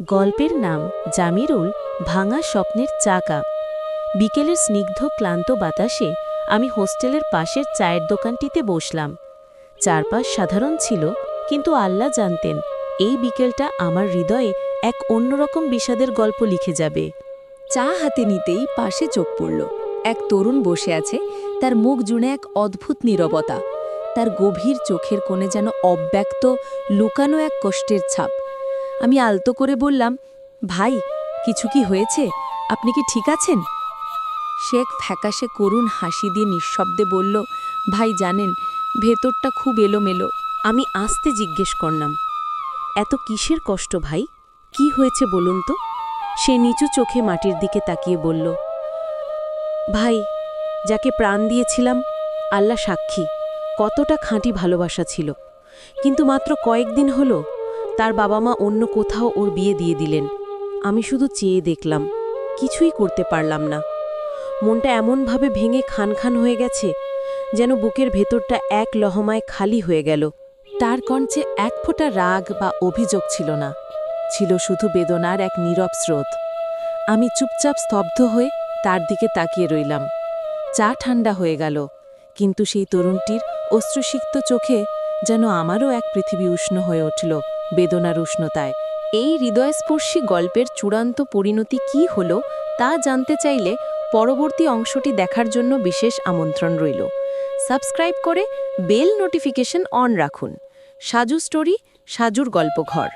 গল্পের নাম জামিরুল ভাঙা স্বপ্নের চা কাপ। বিকেলের স্নিগ্ধ ক্লান্ত বাতাসে আমি হোস্টেলের পাশের চায়ের দোকানটিতে বসলাম। চারপাশ সাধারণ ছিল, কিন্তু আল্লাহ জানতেন এই বিকেলটা আমার হৃদয়ে এক অন্যরকম বিষাদের গল্প লিখে যাবে। চা হাতে নিতেই পাশে চোখ পড়ল। এক তরুণ বসে আছে, তার মুখ জুড়ে এক অদ্ভুত নীরবতা। তার গভীর চোখের কোণে যেন অব্যক্ত লুকানো এক কষ্টের ছাপ। আমি আলতো করে বললাম, ভাই, কিছু কি হয়েছে? আপনি কি ঠিক আছেন? সে এক ফ্যাকাশে করুণ হাসি দিয়ে নিঃশব্দে বলল, ভাই জানেন, ভেতরটা খুব এলোমেলো। আমি আস্তে জিজ্ঞেস করলাম, এত কিসের কষ্ট ভাই? কি হয়েছে বলুন তো? সে নিচু চোখে মাটির দিকে তাকিয়ে বলল, ভাই, যাকে প্রাণ দিয়েছিলাম, আল্লাহ সাক্ষী, কতটা খাঁটি ভালোবাসা ছিল, কিন্তু মাত্র কয়েকদিন হলো তার বাবা মা অন্য কোথাও ওর বিয়ে দিয়ে দিলেন। আমি শুধু চেয়ে দেখলাম, কিছুই করতে পারলাম না। মনটা এমনভাবে ভেঙে খান খান হয়ে গেছে, যেন বুকের ভেতরটা এক লহমায় খালি হয়ে গেল। তার কণ্ঠে এক ফোঁটা রাগ বা অভিযোগ ছিল না, ছিল শুধু বেদনার এক নীরব স্রোত। আমি চুপচাপ স্তব্ধ হয়ে তার দিকে তাকিয়ে রইলাম। চা ঠান্ডা হয়ে গেল, কিন্তু সেই তরুণটির অশ্রুসিক্ত চোখে যেন আমারও এক পৃথিবী উষ্ণ হয়ে উঠল বেদনার উষ্ণতায়। এই হৃদয়স্পর্শী গল্পের চূড়ান্ত পরিণতি কী হলো তা জানতে চাইলে পরবর্তী অংশটি দেখার জন্য বিশেষ আমন্ত্রণ রইল। সাবস্ক্রাইব করে বেল নোটিফিকেশন অন রাখুন। সাজু স্টোরি, সাজুর গল্পঘর।